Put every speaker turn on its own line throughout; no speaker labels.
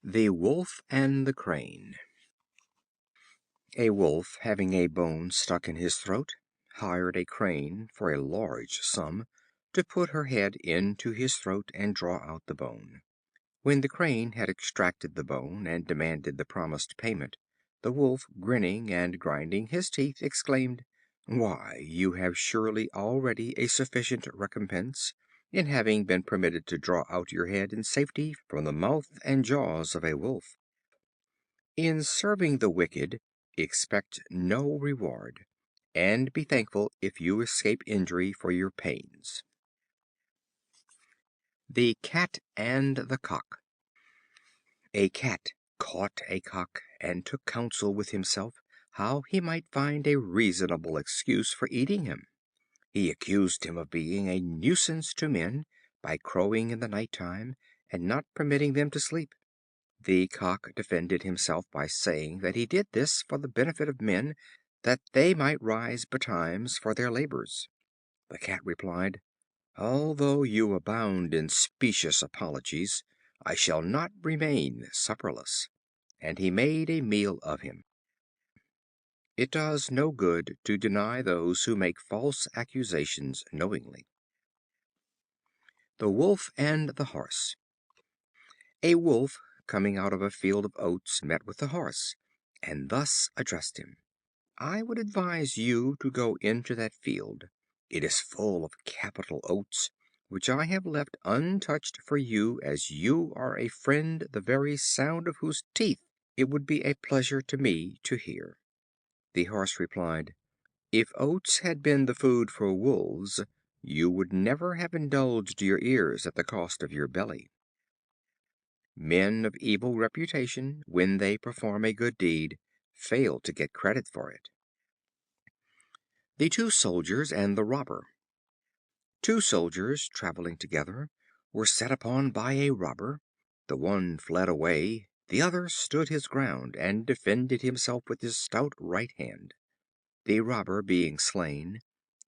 The Wolf and the Crane. A Wolf, having a bone stuck in his throat, hired a Crane for a large sum to put her head into his throat and draw out the bone. When the Crane had extracted the bone, and demanded the promised payment, the Wolf, grinning and grinding his teeth, exclaimed, "Why, you have surely already a sufficient recompense, in having been permitted to draw out your head in safety from the mouth and jaws of a wolf. In serving the wicked, expect no reward, and be thankful if you escape injury for your pains." The Cat and the Cock. A Cat caught a Cock, and took counsel with himself how he might find a reasonable excuse for eating him. He accused him of being a nuisance to men, by crowing in the night time, and not permitting them to sleep. The Cock defended himself by saying that he did this for the benefit of men, that they might rise betimes for their labors. The Cat replied, "Although you abound in specious apologies, I shall not remain supperless." And he made a meal of him. It does no good to deny those who make false accusations knowingly. The Wolf and the Horse. A Wolf, coming out of a field of oats, met with a Horse, and thus addressed him: "I would advise you to go into that field. It is full of capital oats, which I have left untouched for you, as you are a friend the very sound of whose teeth it would be a pleasure to me to hear." The Horse replied, "If oats had been the food for wolves, you would never have indulged your ears at the cost of your belly." Men of evil reputation, when they perform a good deed, fail to get credit for it. The Two Soldiers and the Robber. Two soldiers, traveling together, were set upon by a robber. The one fled away, the other stood his ground, and defended himself with his stout right hand. The robber being slain,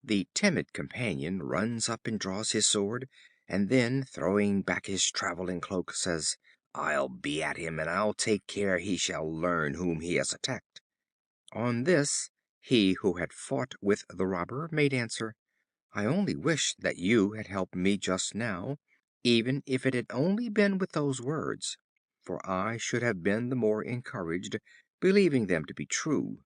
the timid companion runs up and draws his sword, and then, throwing back his traveling cloak, says, "I'll be at him, and I'll take care he shall learn whom he has attacked." On this, he who had fought with the robber made answer, "I only wish that you had helped me just now, even if it had only been with those words, for I should have been the more encouraged, believing them to be true.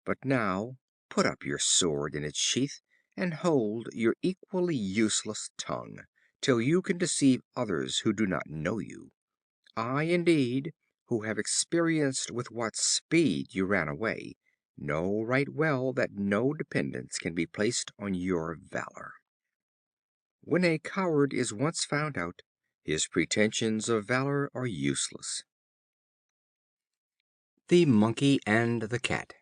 But now put up your sword in its sheath, and hold your equally useless tongue, till you can deceive others who do not know you. I, indeed, who have experienced with what speed you ran away, know right well that no dependence can be placed on your valor. When a coward is once found out, his pretensions of valor are useless." The Monkey and the Cat.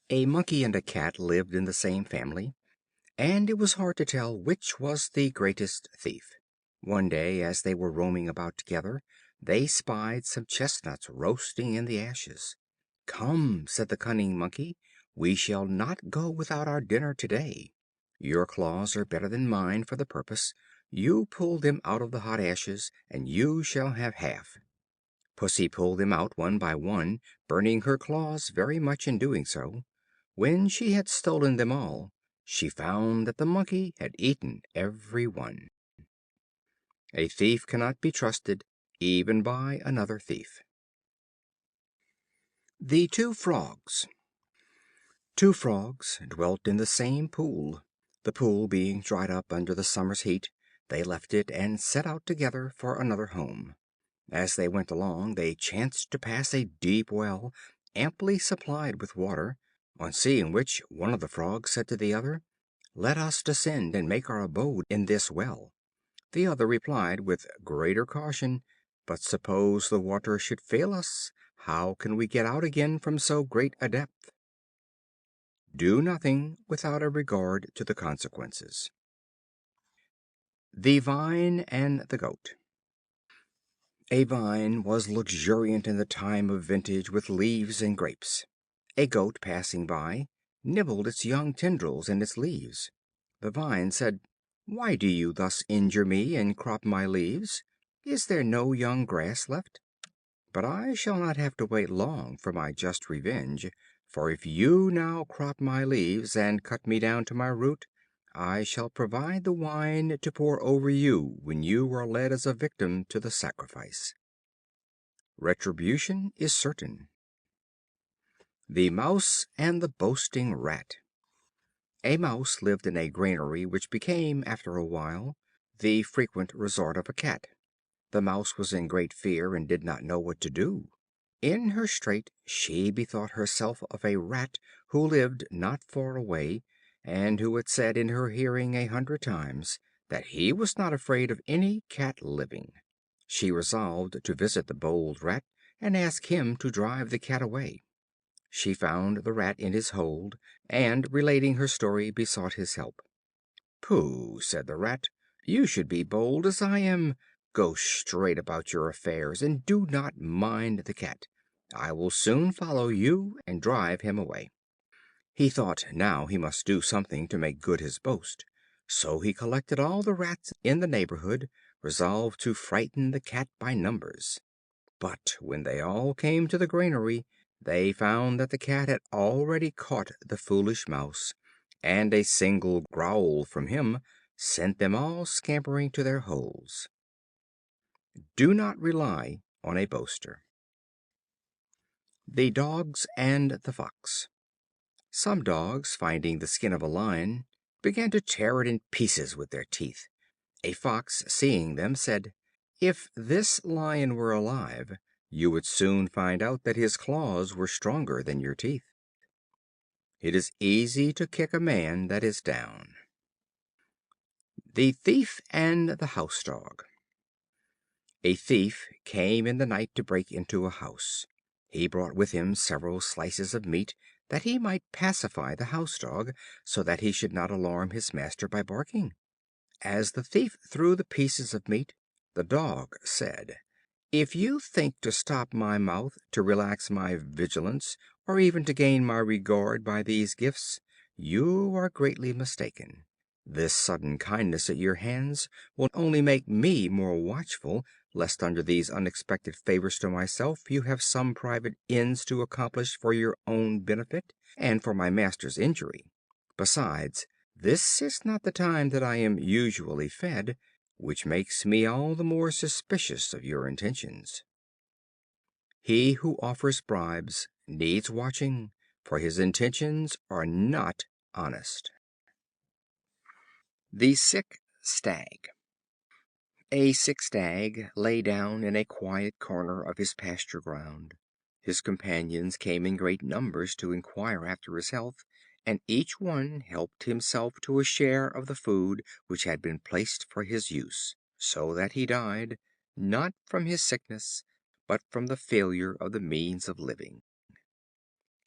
A Monkey and a Cat lived in the same family, and it was hard to tell which was the greatest thief. One day, as they were roaming about together, they spied some chestnuts roasting in the ashes. "Come," said the cunning Monkey, "we shall not go without our dinner to day. Your claws are better than mine for the purpose. You pull them out of the hot ashes, and you shall have half." Pussy pulled them out one by one, burning her claws very much in doing so. When she had stolen them all, she found that the Monkey had eaten every one. A thief cannot be trusted even by another thief. The Two Frogs. Two Frogs dwelt in the same pool. The pool being dried up under the summer's heat, they left it, and set out together for another home. As they went along, they chanced to pass a deep well, amply supplied with water; on seeing which, one of the Frogs said to the other, "Let us descend, and make our abode in this well." The other replied with greater caution, "But suppose the water should fail us, how can we get out again from so great a depth?" Do nothing without a regard to the consequences. The Vine and the Goat. A Vine was luxuriant in the time of vintage with leaves and grapes. A Goat, passing by, nibbled its young tendrils and its leaves. The Vine said, "Why do you thus injure me and crop my leaves? Is there no young grass left?" But I shall not have to wait long for my just revenge, for if you now crop my leaves and cut me down to my root, I shall provide the wine to pour over you when you are led as a victim to the sacrifice. Retribution is certain. The Mouse and the Boasting Rat. A Mouse lived in a granary which became, after a while, the frequent resort of a Cat. The Mouse was in great fear, and did not know what to do. In her strait she bethought herself of a Rat who lived not far away, and who had said in her hearing 100 times that he was not afraid of any Cat living. She resolved to visit the bold Rat, and ask him to drive the Cat away. She found the Rat in his hold, and, relating her story, besought his help. "Pooh!" said the Rat, "you should be bold as I am. Go straight about your affairs, and do not mind the Cat. I will soon follow you, and drive him away." He thought now he must do something to make good his boast; so he collected all the Rats in the neighborhood, resolved to frighten the Cat by numbers. But when they all came to the granary, they found that the Cat had already caught the foolish Mouse, and a single growl from him sent them all scampering to their holes. Do not rely on a boaster. The Dogs and the Fox. Some Dogs, finding the skin of a Lion, began to tear it in pieces with their teeth. A Fox, seeing them, said, "If this Lion were alive, you would soon find out that his claws were stronger than your teeth." It is easy to kick a man that is down. The Thief and the House Dog. A Thief came in the night to break into a house. He brought with him several slices of meat, that he might pacify the House Dog, so that he should not alarm his master by barking. As the Thief threw the pieces of meat, the Dog said, "If you think to stop my mouth, to relax my vigilance, or even to gain my regard by these gifts, you are greatly mistaken. This sudden kindness at your hands will only make me more watchful, lest under these unexpected favors to myself you have some private ends to accomplish for your own benefit, and for my master's injury. Besides, this is not the time that I am usually fed, which makes me all the more suspicious of your intentions." He who offers bribes needs watching, for his intentions are not honest. The Sick Stag. A sick Stag lay down in a quiet corner of his pasture ground. His companions came in great numbers to inquire after his health, and each one helped himself to a share of the food which had been placed for his use, so that he died, not from his sickness, but from the failure of the means of living.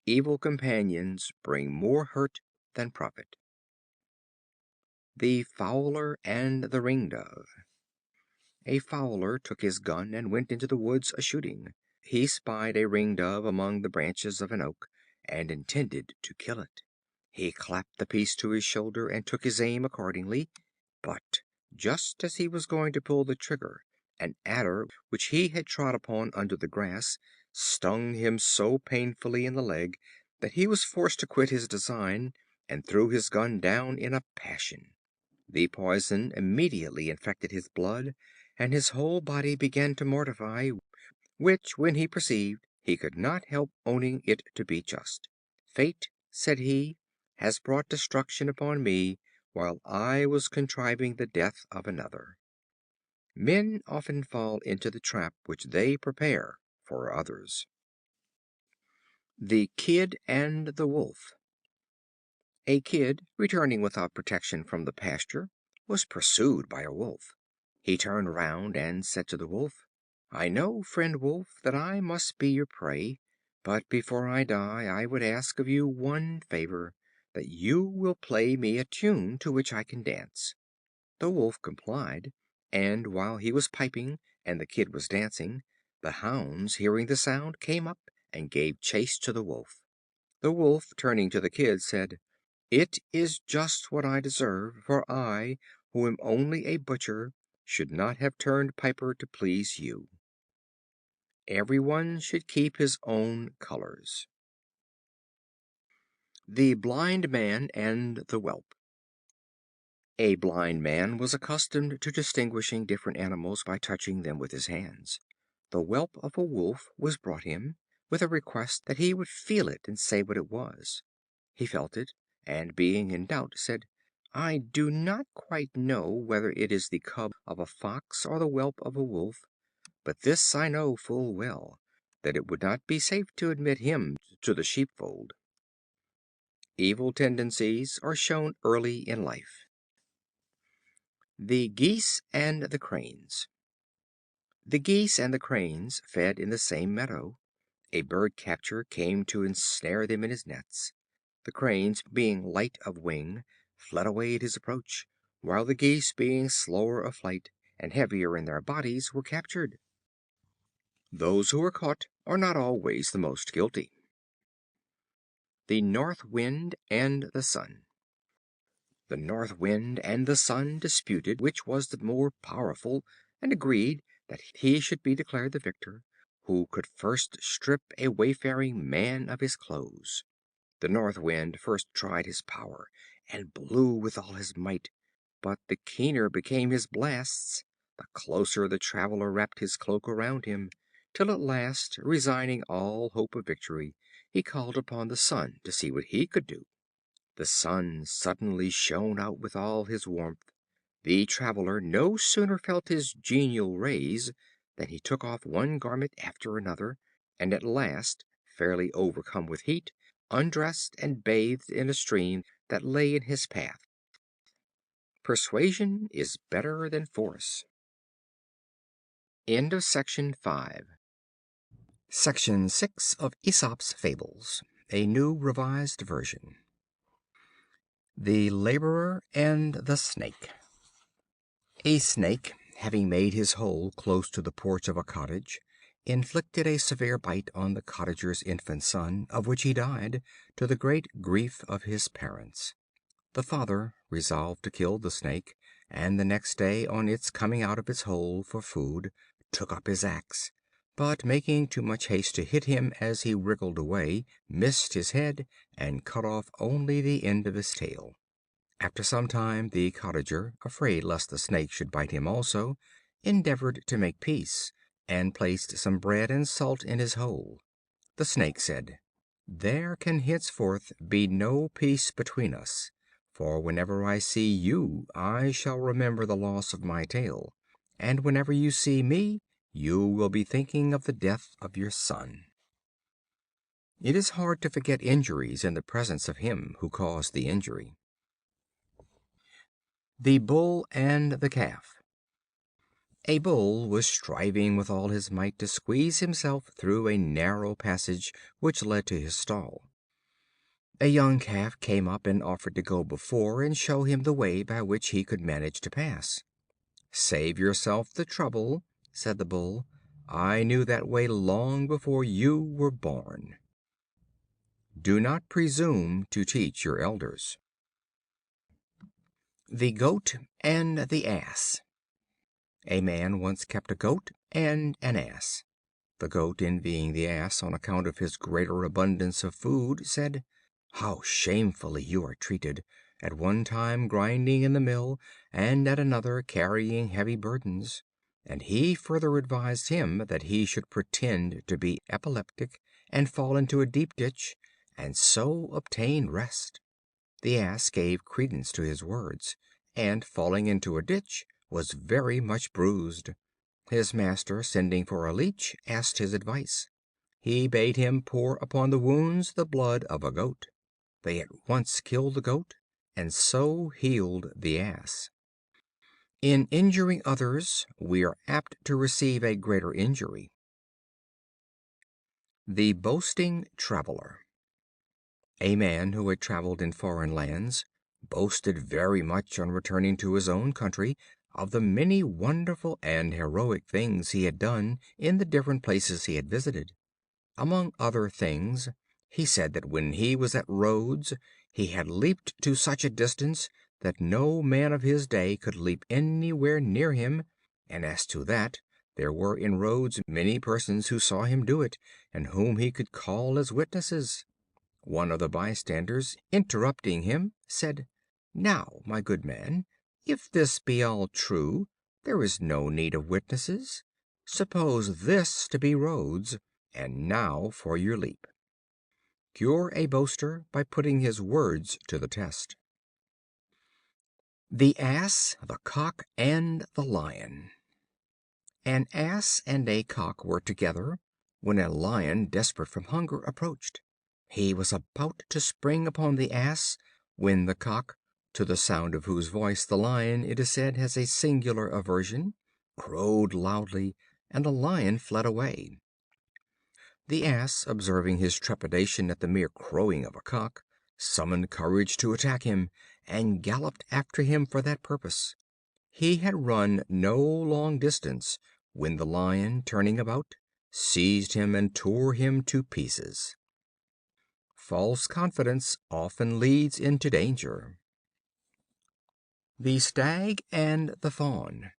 Evil companions bring more hurt than profit. The Fowler and the Ringdove. A Fowler took his gun and went into the woods a shooting. He spied a ringdove among the branches of an oak, and intended to kill it. He clapped the piece to his shoulder, and took his aim accordingly; but just as he was going to pull the trigger, an adder which he had trod upon under the grass stung him so painfully in the leg that he was forced to quit his design, and threw his gun down in a passion. The poison immediately infected his blood, and his whole body began to mortify, which, when he perceived, he could not help owning it to be just. "Fate," said he, "has brought destruction upon me, while I was contriving the death of another." Men often fall into the trap which they prepare for others. The Kid and the Wolf. A Kid, returning without protection from the pasture, was pursued by a Wolf. He turned round and said to the Wolf, "I know, friend Wolf, that I must be your prey; but before I die I would ask of you one favor, that you will play me a tune to which I can dance." The Wolf complied, and while he was piping and the Kid was dancing, the hounds, hearing the sound, came up and gave chase to the Wolf. The Wolf, turning to the Kid, said, "It is just what I deserve, for I, who am only a butcher, should not have turned piper to please you." Everyone should keep his own colors. The Blind Man and the Whelp. A blind man was accustomed to distinguishing different animals by touching them with his hands. The whelp of a wolf was brought him, with a request that he would feel it and say what it was. He felt it, and being in doubt, said, "I do not quite know whether it is the cub of a fox or the whelp of a wolf, but this I know full well, that it would not be safe to admit him to the sheepfold." Evil tendencies are shown early in life. The Geese and the Cranes. The Geese and the Cranes fed in the same meadow. A bird catcher came to ensnare them in his nets. The Cranes, being light of wing, fled away at his approach, while the Geese, being slower of flight and heavier in their bodies, were captured. Those who are caught are not always the most guilty. The North Wind and the Sun. The North Wind and the Sun disputed which was the more powerful, and agreed that he should be declared the victor who could first strip a wayfaring man of his clothes. The North Wind first tried his power, and blew with all his might, but the keener became his blasts, the closer the traveler wrapped his cloak around him, till at last, resigning all hope of victory, he called upon the Sun to see what he could do. The Sun suddenly shone out with all his warmth. The traveler no sooner felt his genial rays than he took off one garment after another, and at last, fairly overcome with heat, undressed and bathed in a stream that lay in his path. Persuasion is better than force. End of Section 5. Section 6 of Aesop's Fables, a new revised version. The Laborer and the Snake. A Snake, having made his hole close to the porch of a cottage, inflicted a severe bite on the cottager's infant son, of which he died, to the great grief of his parents. The father resolved to kill the Snake, and the next day, on its coming out of its hole for food, took up his axe, but making too much haste to hit him as he wriggled away, missed his head, and cut off only the end of his tail. After some time, the cottager, afraid lest the Snake should bite him also, endeavored to make peace, and placed some bread and salt in his hole. The Snake said, "There can henceforth be no peace between us, for whenever I see you I shall remember the loss of my tail, and whenever you see me you will be thinking of the death of your son." It is hard to forget injuries in the presence of him who caused the injury. The Bull and the Calf. A Bull was striving with all his might to squeeze himself through a narrow passage which led to his stall. A young Calf came up and offered to go before and show him the way by which he could manage to pass. "Save yourself the trouble," said the Bull. "I knew that way long before you were born." Do not presume to teach your elders. The Goat and the Ass. A man once kept a Goat and an Ass. The Goat, envying the Ass on account of his greater abundance of food, said, "How shamefully you are treated, at one time grinding in the mill, and at another carrying heavy burdens." And he further advised him that he should pretend to be epileptic, and fall into a deep ditch, and so obtain rest. The Ass gave credence to his words, and falling into a ditch, was very much bruised. His master, sending for a leech, asked his advice. He bade him pour upon the wounds the blood of a goat. They at once killed the Goat, and so healed the Ass. In injuring others we are apt to receive a greater injury. The Boasting Traveler. A man who had traveled in foreign lands boasted very much on returning to his own country of the many wonderful and heroic things he had done in the different places he had visited. Among other things, he said that when he was at Rhodes he had leaped to such a distance that no man of his day could leap anywhere near him, and as to that, There were in Rhodes many persons who saw him do it, and whom he could call as witnesses. One of the bystanders, interrupting him, said, "Now, my good man, if this be all true, there is no need of witnesses. Suppose this to be Rhodes, and now for your leap." Cure a boaster by putting his words to the test. The Ass, the Cock, and the Lion. An Ass and a Cock were together, when a Lion, desperate from hunger, approached. He was about to spring upon the Ass, when the Cock, to the sound of whose voice the Lion, it is said, has a singular aversion, crowed loudly, and the Lion fled away. The Ass, observing his trepidation at the mere crowing of a cock, summoned courage to attack him, and galloped after him for that purpose. He had run no long distance when the Lion, turning about, seized him and tore him to pieces. False confidence often leads into danger. The Stag and the Fawn.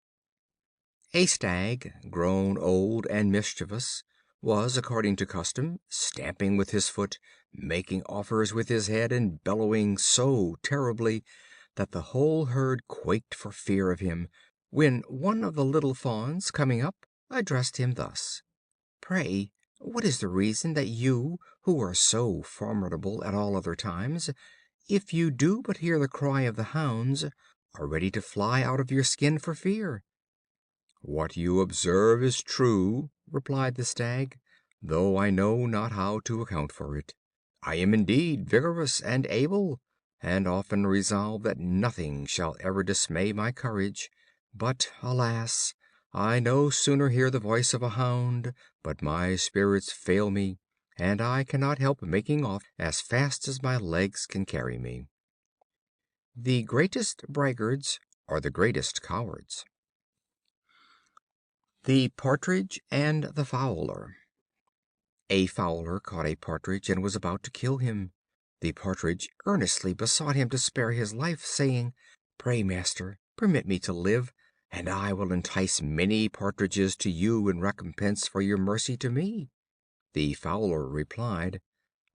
A Stag, grown old and mischievous, was, according to custom, stamping with his foot, making offers with his head, and bellowing so terribly that the whole herd quaked for fear of him, when one of the little Fawns, coming up, addressed him thus: "Pray, what is the reason that you, who are so formidable at all other times, if you do but hear the cry of the hounds, are ready to fly out of your skin for fear?" "What you observe is true," replied the Stag, "though I know not how to account for it. I am indeed vigorous and able, and often resolve that nothing shall ever dismay my courage; but, alas! I no sooner hear the voice of a hound, but my spirits fail me, and I cannot help making off as fast as my legs can carry me." The greatest braggarts are the greatest cowards. The Partridge and the Fowler. A Fowler caught a Partridge and was about to kill him. The Partridge earnestly besought him to spare his life, saying, "Pray, master, permit me to live, and I will entice many Partridges to you in recompense for your mercy to me." The Fowler replied,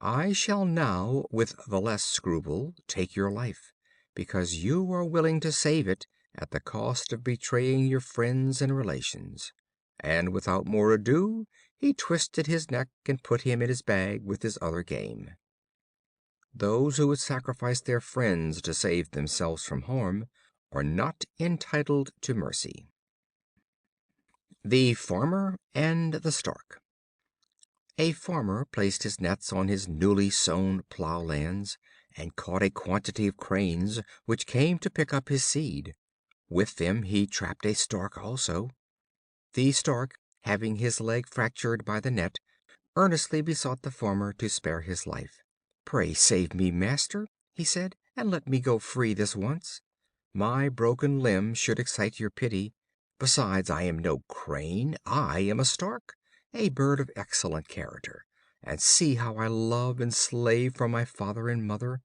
"I shall now, with the less scruple, take your life, because you are willing to save it at the cost of betraying your friends and relations." And without more ado he twisted his neck and put him in his bag with his other game. Those who would sacrifice their friends to save themselves from harm are not entitled to mercy. The Farmer and the Stork. A Farmer placed his nets on his newly sown plowlands, and caught a quantity of Cranes, which came to pick up his seed. With them he trapped a Stork also. The Stork, having his leg fractured by the net, earnestly besought the Farmer to spare his life. "Pray save me, master," he said, "and let me go free this once. My broken limb should excite your pity. Besides, I am no Crane, I am a Stork, a bird of excellent character, and see how I love and slave for my father and mother.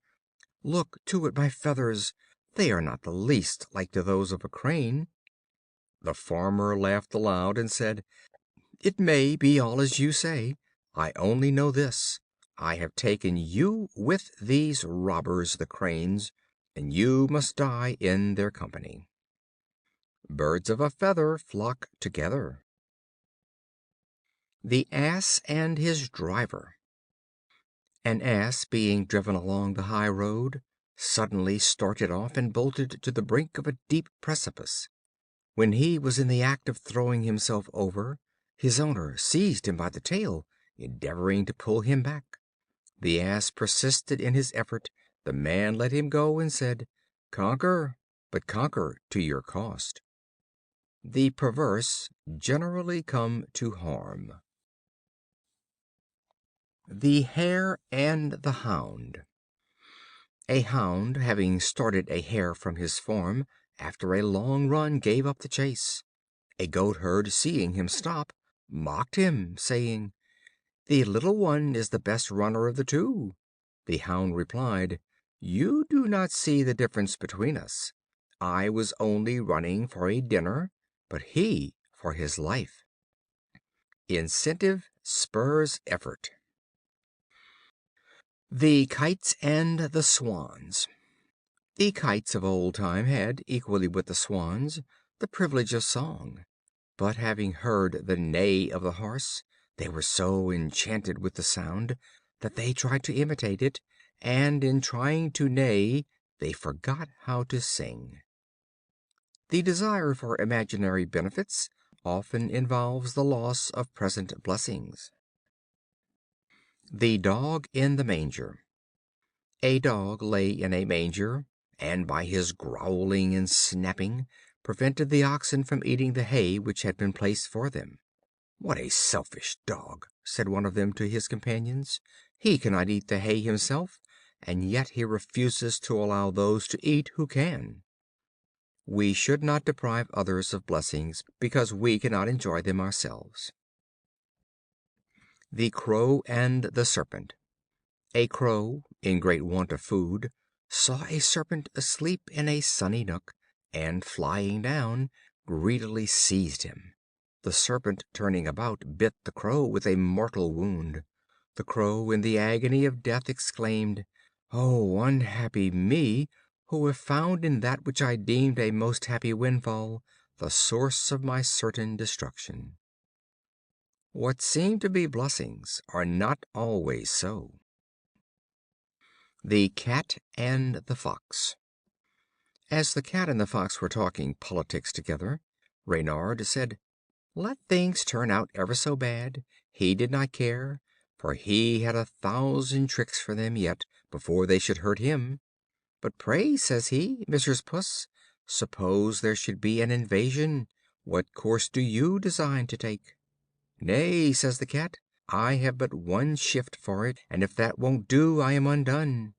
Look, too, at my feathers, they are not the least like to those of a Crane." The Farmer laughed aloud, and said, "It may be all as you say. I only know this: I have taken you with these robbers the Cranes, and you must die in their company." Birds of a feather flock together. The Ass and his Driver. An Ass, being driven along the high road, suddenly started off and bolted to the brink of a deep precipice. When he was in the act of throwing himself over, his owner seized him by the tail, endeavoring to pull him back. The Ass persisted in his effort; the man let him go, and said, "Conquer, but conquer to your cost." The perverse generally come to harm. The Hare and the Hound. A Hound, having started a Hare from his form, after a long run gave up the chase. A Goatherd, seeing him stop, mocked him, saying, "The little one is the best runner of the two." The Hound replied, "You do not see the difference between us. I was only running for a dinner, but he for his life. Incentive spurs effort. The Kites and the Swans. The Kites of old time had, equally with the Swans, the privilege of song. But having heard the neigh of the horse, they were so enchanted with the sound that they tried to imitate it, and in trying to neigh they forgot how to sing. The desire for imaginary benefits often involves the loss of present blessings. The Dog in the Manger. A Dog lay in a manger, and by his growling and snapping prevented the oxen from eating the hay which had been placed for them. "What a selfish Dog!" said one of them to his companions. "He cannot eat the hay himself, and yet he refuses to allow those to eat who can." We should not deprive others of blessings because we cannot enjoy them ourselves. The Crow and the Serpent. A Crow, in great want of food, saw a Serpent asleep in a sunny nook, and flying down, greedily seized him. The Serpent, turning about, bit the Crow with a mortal wound. The Crow, in the agony of death, exclaimed: "Oh, unhappy me, who have found in that which I deemed a most happy windfall the source of my certain destruction." What seem to be blessings are not always so. The Cat and the Fox. As the Cat and the Fox were talking politics together, Reynard said: "Let things turn out ever so bad, he did not care, for he had 1,000 tricks for them yet before they should hurt him. But pray," says he, "Mrs. Puss, suppose there should be an invasion, what course do you design to take?" "Nay," says the Cat, "I have but one shift for it, and if that won't do I am undone."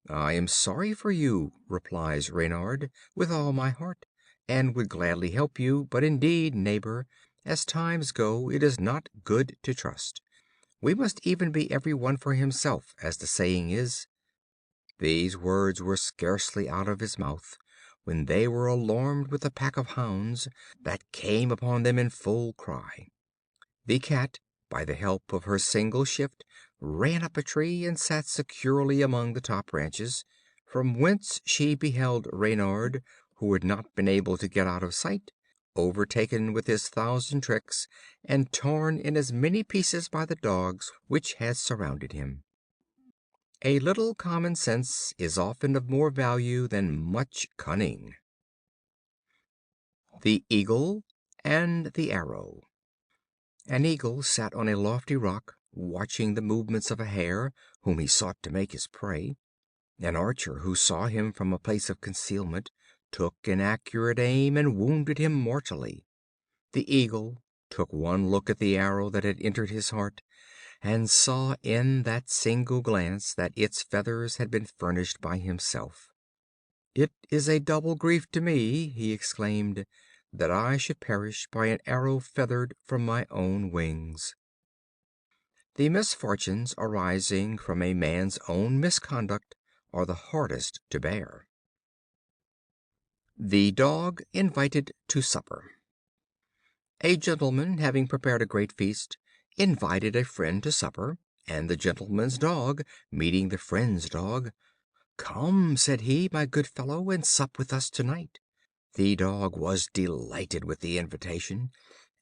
"I am sorry for you," replies Reynard, "with all my heart, and would gladly help you; but indeed, neighbor, as times go, it is not good to trust. We must even be every one for himself, as the saying is." These words were scarcely out of his mouth when they were alarmed with a pack of hounds that came upon them in full cry. The Cat, by the help of her single shift, ran up a tree, and sat securely among the top branches, from whence she beheld Reynard, who had not been able to get out of sight, overtaken with his 1,000 tricks, and torn in as many pieces by the dogs which had surrounded him. A little common sense is often of more value than much cunning. The Eagle and the Arrow. An Eagle sat on a lofty rock, watching the movements of a Hare, whom he sought to make his prey. An archer, who saw him from a place of concealment, took an accurate aim and wounded him mortally. The Eagle took one look at the arrow that had entered his heart, and saw in that single glance that its feathers had been furnished by himself. "It is a double grief to me," he exclaimed, "that I should perish by an arrow feathered from my own wings." The misfortunes arising from a man's own misconduct are the hardest to bear. The Dog invited to supper. A gentleman, having prepared a great feast, invited a friend to supper, and the gentleman's dog, meeting the friend's dog: "Come," said he, "my good fellow, and sup with us to night." The dog was delighted with the invitation,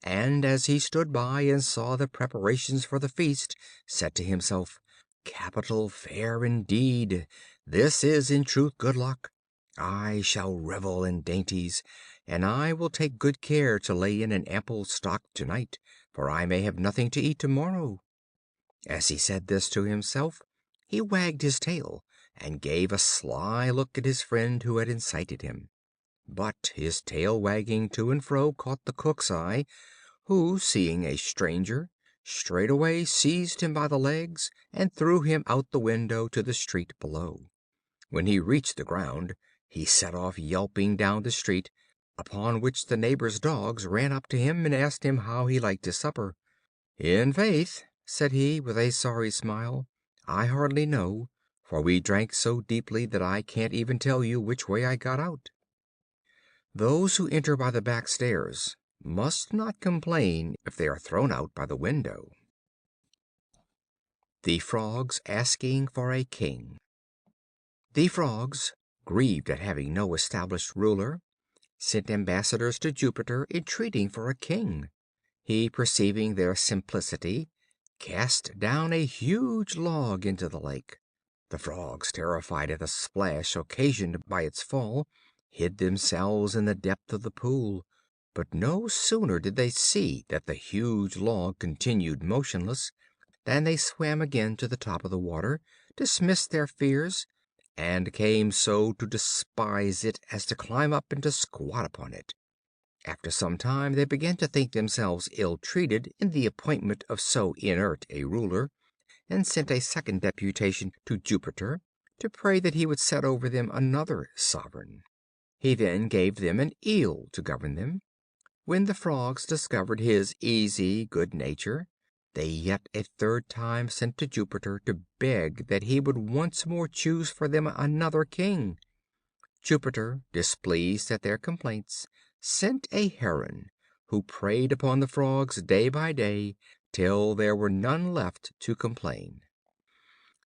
and as he stood by and saw the preparations for the feast, said to himself: "Capital fare indeed! This is in truth good luck. I shall revel in dainties, and I will take good care to lay in an ample stock to night, for I may have nothing to eat to morrow." As he said this to himself, he wagged his tail, and gave a sly look at his friend who had incited him. But his tail wagging to and fro caught the cook's eye, who, seeing a stranger, straightway seized him by the legs, and threw him out the window to the street below. When he reached the ground, he set off yelping down the street, upon which the neighbors' dogs ran up to him, and asked him how he liked his supper. "In faith," said he, with a sorry smile, "I hardly know, for we drank so deeply that I can't even tell you which way I got out." Those who enter by the back stairs must not complain if they are thrown out by the window. The Frogs asking for a king. The Frogs, grieved at having no established ruler, sent ambassadors to Jupiter entreating for a king. He, perceiving their simplicity, cast down a huge log into the lake. The Frogs, terrified at the splash occasioned by its fall, hid themselves in the depth of the pool. But no sooner did they see that the huge log continued motionless, than they swam again to the top of the water, dismissed their fears, and came so to despise it as to climb up and to squat upon it. After some time they began to think themselves ill treated in the appointment of so inert a ruler, and sent a second deputation to Jupiter to pray that he would set over them another sovereign. He then gave them an eel to govern them. When the Frogs discovered his easy good nature, they yet a third time sent to Jupiter to beg that he would once more choose for them another king. Jupiter, displeased at their complaints, sent a Heron, who preyed upon the Frogs day by day, till there were none left to complain.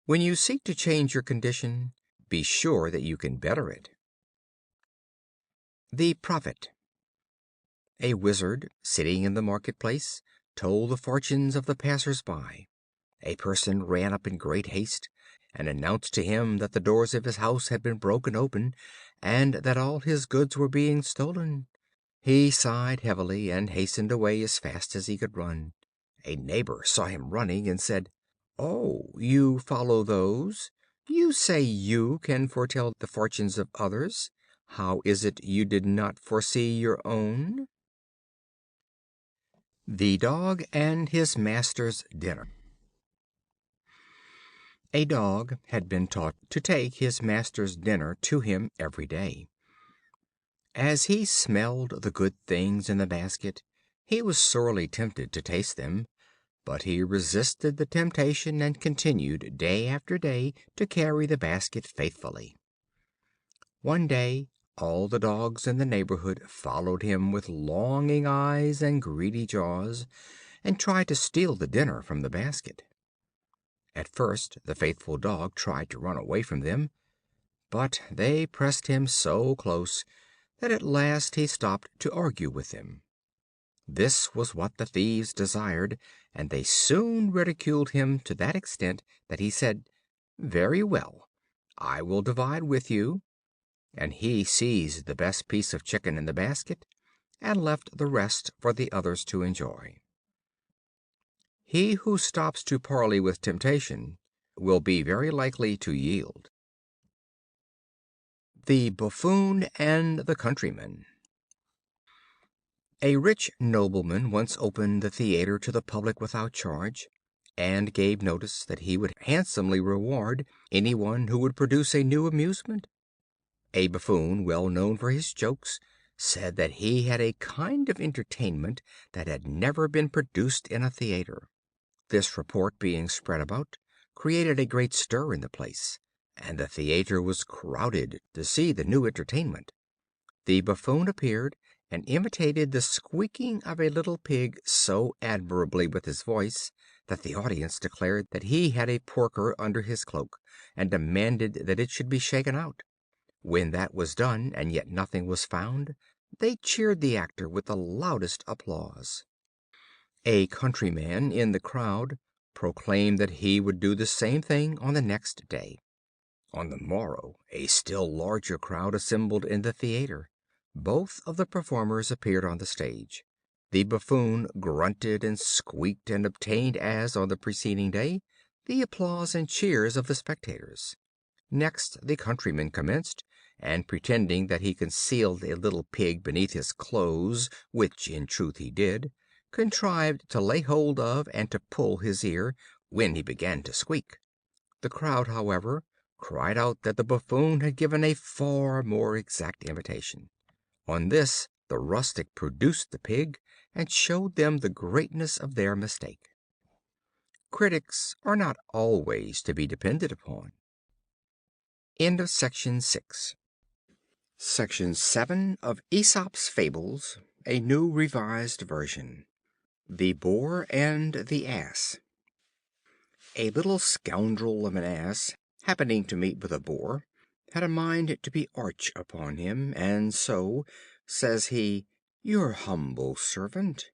When you seek to change your condition, be sure that you can better it. The Prophet. A Wizard, sitting in the marketplace, told the fortunes of the passers-by. A person ran up in great haste, and announced to him that the doors of his house had been broken open, and that all his goods were being stolen. He sighed heavily, and hastened away as fast as he could run. A neighbor saw him running, and said, "Oh, you follow those? You say you can foretell the fortunes of others. How is it you did not foresee your own?" The Dog and his Master's Dinner. A Dog had been taught to take his master's dinner to him every day. As he smelled the good things in the basket, he was sorely tempted to taste them, but he resisted the temptation and continued day after day to carry the basket faithfully. One day all the dogs in the neighborhood followed him with longing eyes and greedy jaws, and tried to steal the dinner from the basket. At first the faithful Dog tried to run away from them, but they pressed him so close that at last he stopped to argue with them. This was what the thieves desired, and they soon ridiculed him to that extent that he said, "Very well, I will divide with you," and he seized the best piece of chicken in the basket, and left the rest for the others to enjoy. He who stops to parley with temptation will be very likely to yield. The Buffoon and the Countryman. A rich nobleman once opened the theater to the public without charge, and gave notice that he would handsomely reward any one who would produce a new amusement. A Buffoon, well known for his jokes, said that he had a kind of entertainment that had never been produced in a theater. This report being spread about, created a great stir in the place, and the theater was crowded to see the new entertainment. The Buffoon appeared, and imitated the squeaking of a little pig so admirably with his voice, that the audience declared that he had a porker under his cloak, and demanded that it should be shaken out. When that was done, and yet nothing was found, they cheered the actor with the loudest applause. A countryman in the crowd proclaimed that he would do the same thing on the next day. On the morrow a still larger crowd assembled in the theater. Both of the performers appeared on the stage. The Buffoon grunted and squeaked, and obtained, as on the preceding day, the applause and cheers of the spectators. Next the countryman commenced, and pretending that he concealed a little pig beneath his clothes, which in truth he did, contrived to lay hold of and to pull his ear, when he began to squeak. The crowd, however, cried out that the Buffoon had given a far more exact imitation. On this the rustic produced the pig, and showed them the greatness of their mistake. Critics are not always to be depended upon. Section 7 of Aesop's Fables A New Revised Version. The Boar and the Ass. A little scoundrel of an Ass, happening to meet with a Boar, had a mind to be arch upon him, and so says he, "Your humble servant."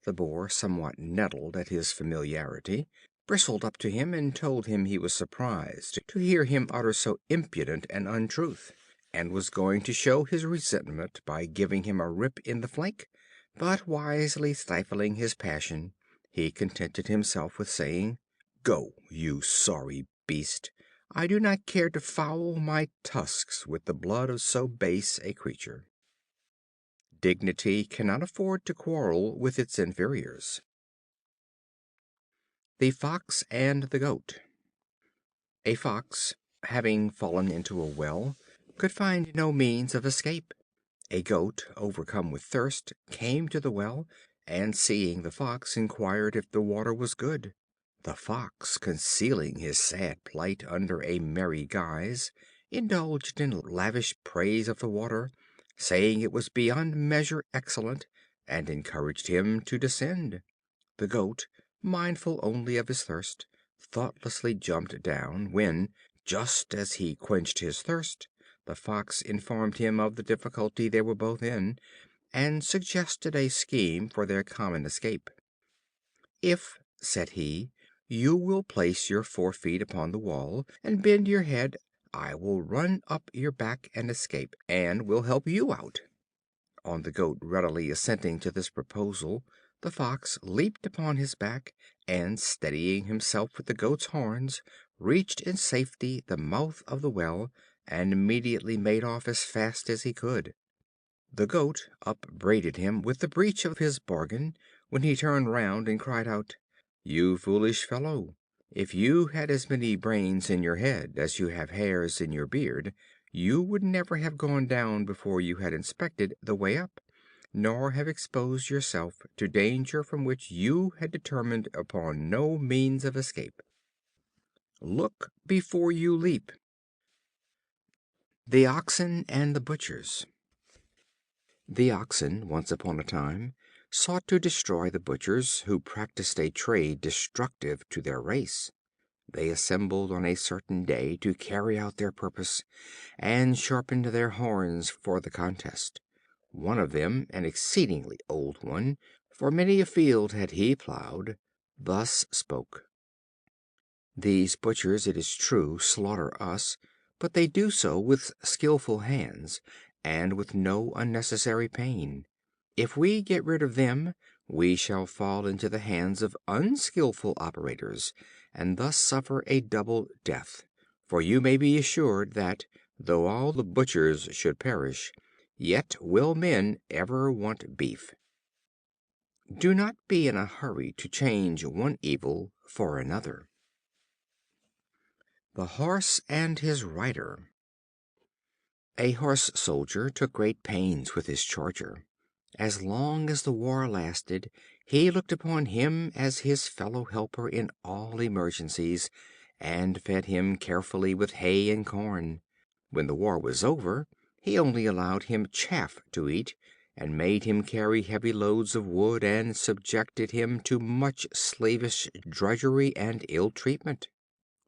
The Boar, somewhat nettled at his familiarity, bristled up to him, and told him he was surprised to hear him utter so impudent an untruth, and was going to show his resentment by giving him a rip in the flank, but wisely stifling his passion, he contented himself with saying, "Go, you sorry beast! I do not care to foul my tusks with the blood of so base a creature." Dignity cannot afford to quarrel with its inferiors. The Fox and the Goat. A Fox, having fallen into a well, could find no means of escape. A Goat, overcome with thirst, came to the well, and seeing the Fox, inquired if the water was good. The Fox, concealing his sad plight under a merry guise, indulged in lavish praise of the water, saying it was beyond measure excellent, and encouraged him to descend. The Goat, mindful only of his thirst, thoughtlessly jumped down, when, just as he quenched his thirst, the Fox informed him of the difficulty they were both in, and suggested a scheme for their common escape. "If," said he, "you will place your 4 feet upon the wall, and bend your head, I will run up your back and escape, and will help you out." On the Goat readily assenting to this proposal, the Fox leaped upon his back, and, steadying himself with the Goat's horns, reached in safety the mouth of the well, and immediately made off as fast as he could. The Goat upbraided him with the breach of his bargain, when he turned round and cried out, "You foolish fellow! If you had as many brains in your head as you have hairs in your beard, you would never have gone down before you had inspected the way up, nor have exposed yourself to danger from which you had determined upon no means of escape. Look before you leap." The Oxen and the Butchers. The Oxen, once upon a time, sought to destroy the Butchers, who practiced a trade destructive to their race. They assembled on a certain day to carry out their purpose, and sharpened their horns for the contest. One of them, an exceedingly old one, for many a field had he plowed, thus spoke: "These Butchers, it is true, slaughter us, but they do so with skillful hands, and with no unnecessary pain. If we get rid of them, we shall fall into the hands of unskillful operators, and thus suffer a double death. For you may be assured that, though all the Butchers should perish, yet will men ever want beef. Do not be in a hurry to change one evil for another." The Horse and his Rider. A horse soldier took great pains with his charger. As long as the war lasted, he looked upon him as his fellow helper in all emergencies, and fed him carefully with hay and corn. When the war was over, he only allowed him chaff to eat, and made him carry heavy loads of wood, and subjected him to much slavish drudgery and ill treatment.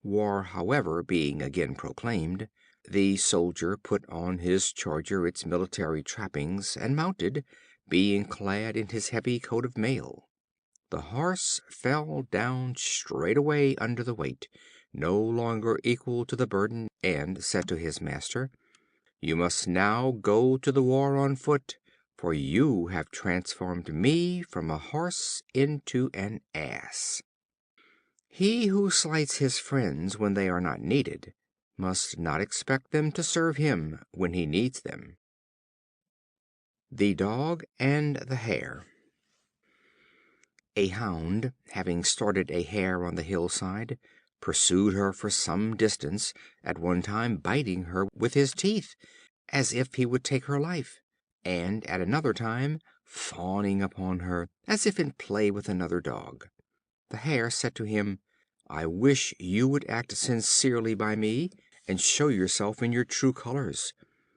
War, however, being again proclaimed, the soldier put on his charger its military trappings, and mounted, being clad in his heavy coat of mail. The horse fell down straightway under the weight, no longer equal to the burden, and said to his master, "You must now go to the war on foot, for you have transformed me from a horse into an ass." He who slights his friends when they are not needed, must not expect them to serve him when he needs them. The Dog and the Hare. A Hound, having started a Hare on the hillside, pursued her for some distance, at one time biting her with his teeth, as if he would take her life, and at another time fawning upon her, as if in play with another dog. The Hare said to him, "I wish you would act sincerely by me, and show yourself in your true colors.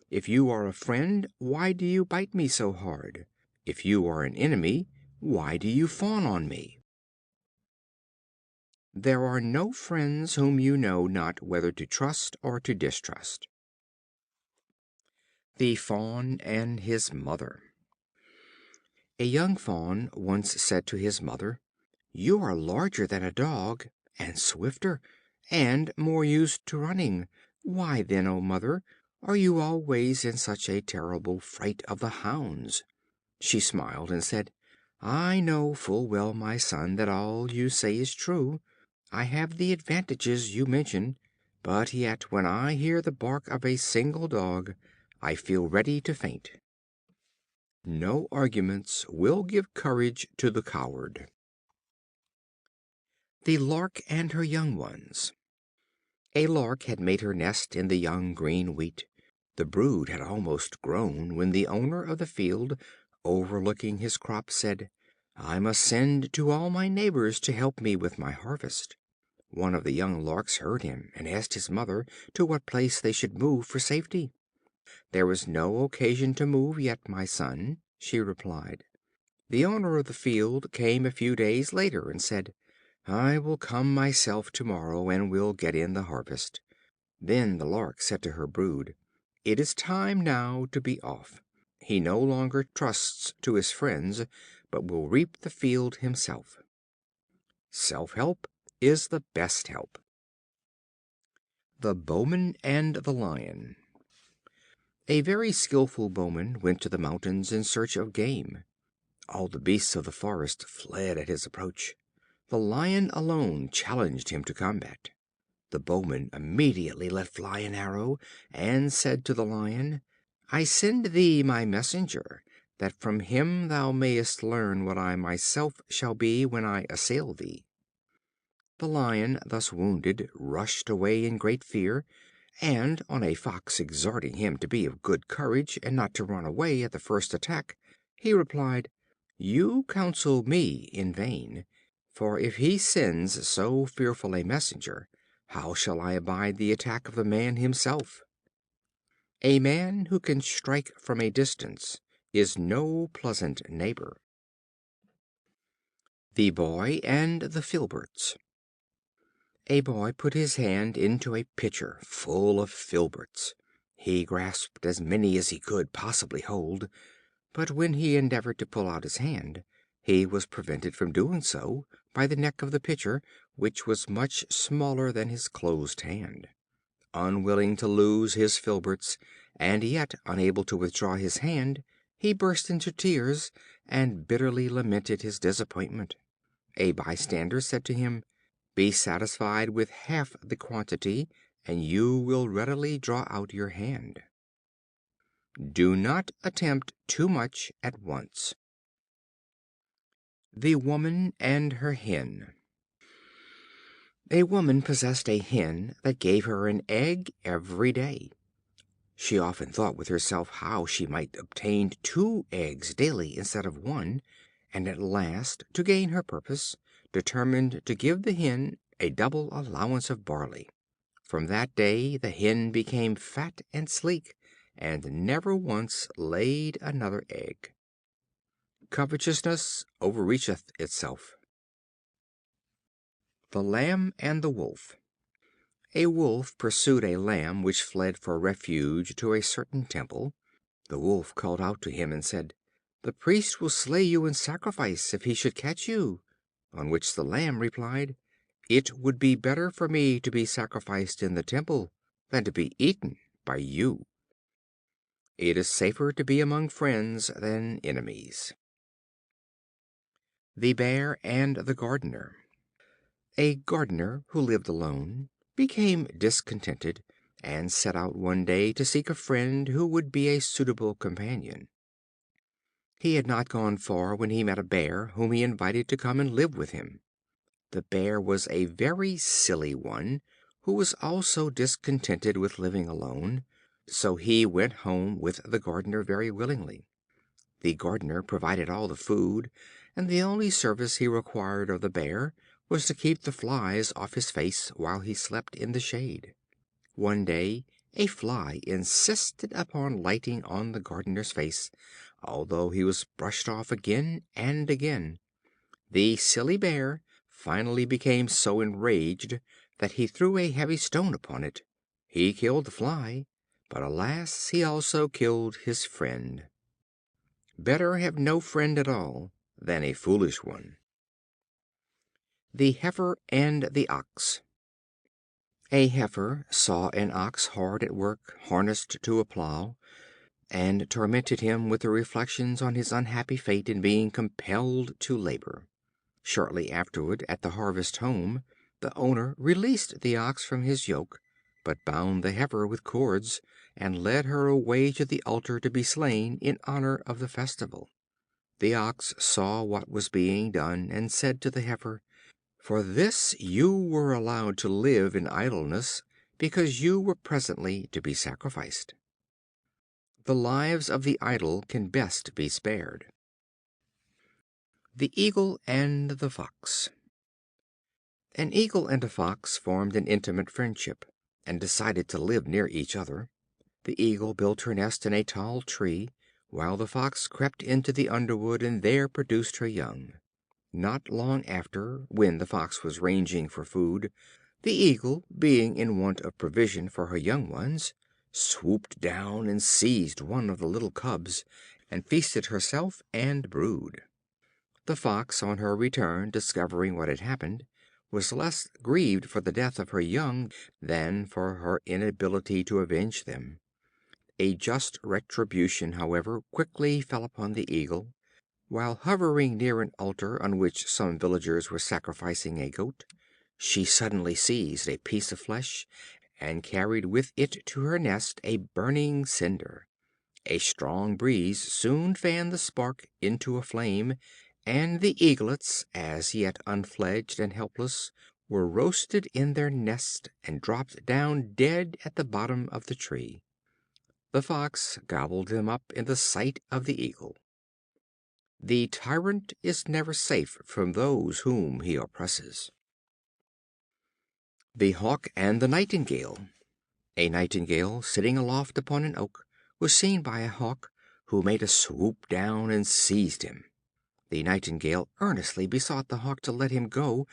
If you are a friend, why do you bite me so hard? If you are an enemy, why do you fawn on me? There are no friends whom you know not whether to trust or to distrust. The Fawn and his Mother. A young Fawn once said to his mother, "You are larger than a dog, and swifter, and more used to running. Why then, O mother, are you always in such a terrible fright of the hounds?" She smiled and said, "I know full well, my son, that all you say is true. I have the advantages you mention, but yet when I hear the bark of a single dog, I feel ready to faint." No arguments will give courage to the coward. The Lark and her Young Ones. A Lark had made her nest in the young green wheat. The brood had almost grown, when the owner of the field, overlooking his crop, said, "I must send to all my neighbors to help me with my harvest." One of the young Larks heard him, and asked his mother to what place they should move for safety. "There is no occasion to move yet, my son," she replied. The owner of the field came a few days later and said, "I will come myself to morrow, and will get in the harvest." Then the Lark said to her brood, "It is time now to be off." He no longer trusts to his friends, but will reap the field himself. Self help is the best help. The Bowman and the Lion. A very skillful bowman went to the mountains in search of game. All the beasts of the forest fled at his approach. The Lion alone challenged him to combat. The bowman immediately let fly an arrow, and said to the Lion, "I send thee my messenger, that from him thou mayest learn what I myself shall be when I assail thee." The Lion, thus wounded, rushed away in great fear, and on a Fox exhorting him to be of good courage, and not to run away at the first attack, he replied, "You counsel me in vain, for if he sends so fearful a messenger, how shall I abide the attack of the man himself?" A man who can strike from a distance is no pleasant neighbor. The Boy and the Filberts. A Boy put his hand into a pitcher full of filberts. He grasped as many as he could possibly hold, but when he endeavored to pull out his hand, he was prevented from doing so by the neck of the pitcher, which was much smaller than his closed hand. Unwilling to lose his filberts, and yet unable to withdraw his hand, he burst into tears, and bitterly lamented his disappointment. A bystander said to him, "Be satisfied with half the quantity, and you will readily draw out your hand." Do not attempt too much at once. The Woman and her Hen. A woman possessed a Hen that gave her an egg every day. She often thought with herself how she might obtain 2 eggs daily instead of one, and at last, to gain her purpose, determined to give the Hen a double allowance of barley. From that day the Hen became fat and sleek, and never once laid another egg. Covetousness overreacheth itself. The Lamb and the Wolf. A Wolf pursued a Lamb which fled for refuge to a certain temple. The Wolf called out to him and said, "The priest will slay you in sacrifice if he should catch you." On which the Lamb replied, "It would be better for me to be sacrificed in the temple than to be eaten by you." It is safer to be among friends than enemies. The Bear and the Gardener. A Gardener who lived alone became discontented, and set out one day to seek a friend who would be a suitable companion. He had not gone far when he met a Bear, whom he invited to come and live with him. The Bear was a very silly one, who was also discontented with living alone, so he went home with the Gardener very willingly. The Gardener provided all the food, and the only service he required of the Bear was to keep the flies off his face while he slept in the shade. One day a Fly insisted upon lighting on the Gardener's face, although he was brushed off again and again. The silly Bear finally became so enraged that he threw a heavy stone upon it. He killed the Fly, but alas, he also killed his friend. Better have no friend at all than a foolish one. The Heifer and the Ox. A Heifer saw an Ox hard at work, harnessed to a plough, and tormented him with the reflections on his unhappy fate in being compelled to labor. Shortly afterward, at the harvest home, the owner released the Ox from his yoke, but bound the Heifer with cords, and led her away to the altar to be slain in honor of the festival. The Ox saw what was being done, and said to the Heifer, "For this you were allowed to live in idleness, because you were presently to be sacrificed." The lives of the idle can best be spared. The Eagle and the Fox. An Eagle and a Fox formed an intimate friendship, and decided to live near each other. The Eagle built her nest in a tall tree, while the Fox crept into the underwood and there produced her young. Not long after, when the Fox was ranging for food, the Eagle, being in want of provision for her young ones, swooped down and seized one of the little cubs, and feasted herself and brood. The Fox, on her return, discovering what had happened, was less grieved for the death of her young than for her inability to avenge them. A just retribution, however, quickly fell upon the Eagle. While hovering near an altar on which some villagers were sacrificing a goat, she suddenly seized a piece of flesh, and carried with it to her nest a burning cinder. A strong breeze soon fanned the spark into a flame, and the eaglets, as yet unfledged and helpless, were roasted in their nest, and dropped down dead at the bottom of the tree. The Fox gobbled them up in the sight of the Eagle. The tyrant is never safe from those whom he oppresses. The Hawk and the Nightingale. A Nightingale, sitting aloft upon an oak, was seen by a Hawk, who made a swoop down and seized him. The Nightingale earnestly besought the Hawk to let him go,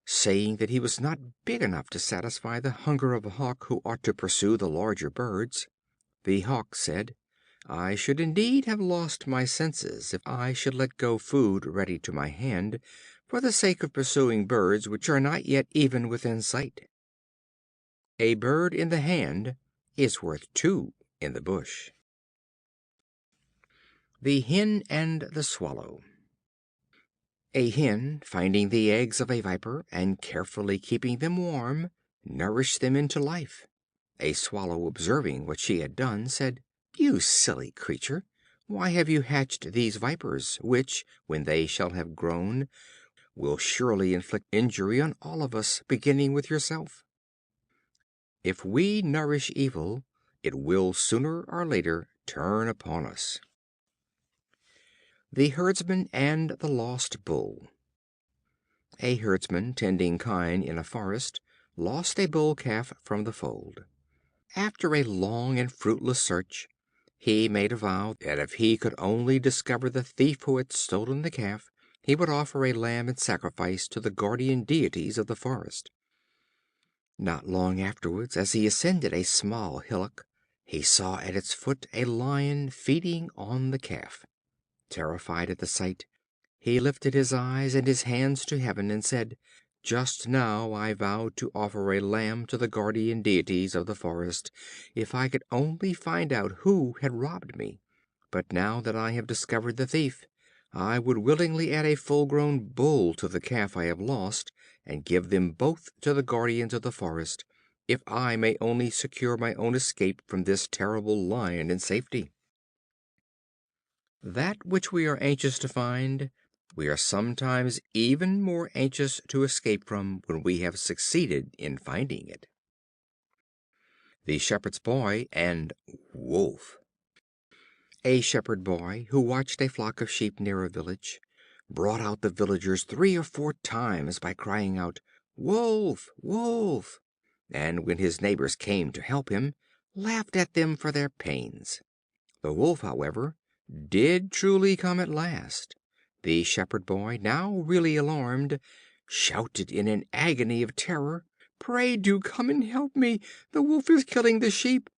saying that he was not big enough to satisfy the hunger of a Hawk who ought to pursue the larger birds. The Hawk said, "I should indeed have lost my senses if I should let go food ready to my hand, for the sake of pursuing birds which are not yet even within sight. A bird in the hand is worth two in the bush." The Hen and the Swallow. A Hen, finding the eggs of a Viper, and carefully keeping them warm, nourished them into life. A Swallow, observing what she had done, said, "You silly creature, why have you hatched these Vipers, which, when they shall have grown, will surely inflict injury on all of us, beginning with yourself? If we nourish evil, it will sooner or later turn upon us." The Herdsman and the Lost Bull. A Herdsman, tending kine in a forest, lost a bull calf from the fold. After a long and fruitless search, he made a vow that if he could only discover the thief who had stolen the calf, he would offer a lamb in sacrifice to the guardian deities of the forest. Not long afterwards, as he ascended a small hillock, he saw at its foot a lion feeding on the calf. Terrified at the sight, he lifted his eyes and his hands to heaven, and said, "Just now I vowed to offer a lamb to the guardian deities of the forest, if I could only find out who had robbed me. But now that I have discovered the thief, I would willingly add a full grown bull to the calf I have lost, and give them both to the guardians of the forest, if I may only secure my own escape from this terrible lion in safety." That which we are anxious to find, we are sometimes even more anxious to escape from when we have succeeded in finding it. The Shepherd's Boy and Wolf. A Shepherd boy, who watched a flock of sheep near a village, brought out the villagers 3 or 4 times by crying out, "Wolf! Wolf!" and when his neighbors came to help him, laughed at them for their pains. The Wolf, however, did truly come at last. The shepherd boy, now really alarmed, shouted in an agony of terror, "Pray do come and help me! The wolf is killing the sheep!"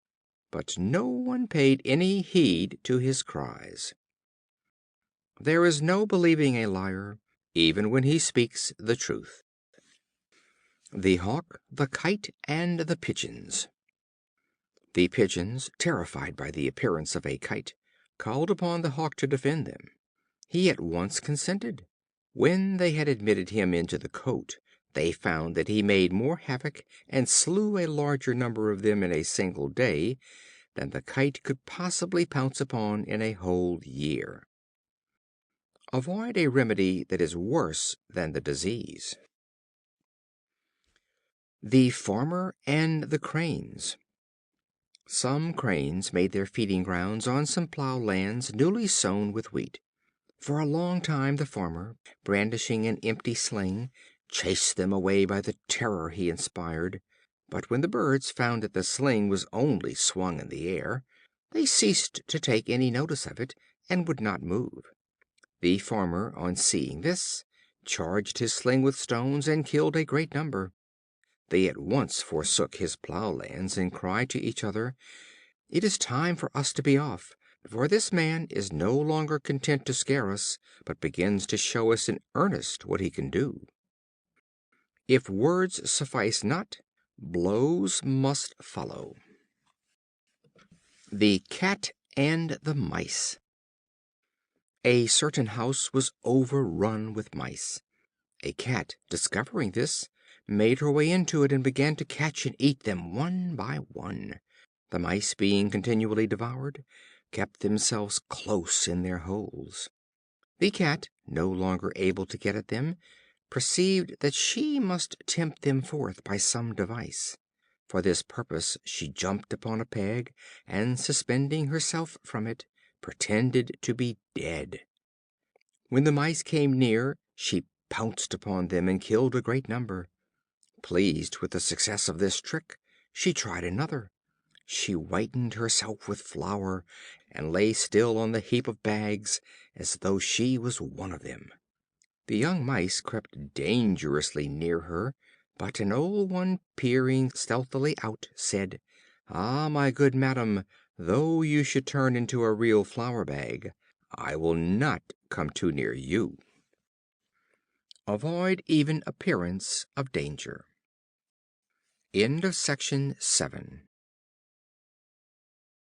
But no one paid any heed to his cries. There is no believing a liar, even when he speaks the truth. The Hawk, the Kite, and the Pigeons. The Pigeons, terrified by the appearance of a Kite, called upon the Hawk to defend them. He at once consented. When they had admitted him into the cote, they found that he made more havoc and slew a larger number of them in a single day than the Kite could possibly pounce upon in a whole year. Avoid a remedy that is worse than the disease. The Farmer and the Cranes. Some Cranes made their feeding grounds on some plowed lands newly sown with wheat. For a long time the Farmer, brandishing an empty sling, chased them away by the terror he inspired; but when the birds found that the sling was only swung in the air, they ceased to take any notice of it, and would not move. The Farmer, on seeing this, charged his sling with stones, and killed a great number. They at once forsook his plowlands, and cried to each other, "It is time for us to be off, for this man is no longer content to scare us, but begins to show us in earnest what he can do." If words suffice not, blows must follow. The Cat and the Mice. A certain house was overrun with mice. A Cat, discovering this, made her way into it, and began to catch and eat them one by one. The mice, being continually devoured, kept themselves close in their holes. The Cat, no longer able to get at them, perceived that she must tempt them forth by some device. For this purpose she jumped upon a peg, and, suspending herself from it, pretended to be dead. When the mice came near, she pounced upon them and killed a great number. Pleased with the success of this trick, she tried another. She whitened herself with flour, and lay still on the heap of bags, as though she was one of them. The young mice crept dangerously near her, but an old one, peering stealthily out, said, "Ah, my good madam, though you should turn into a real flour bag, I will not come too near you." Avoid even appearance of danger. End of Section 7.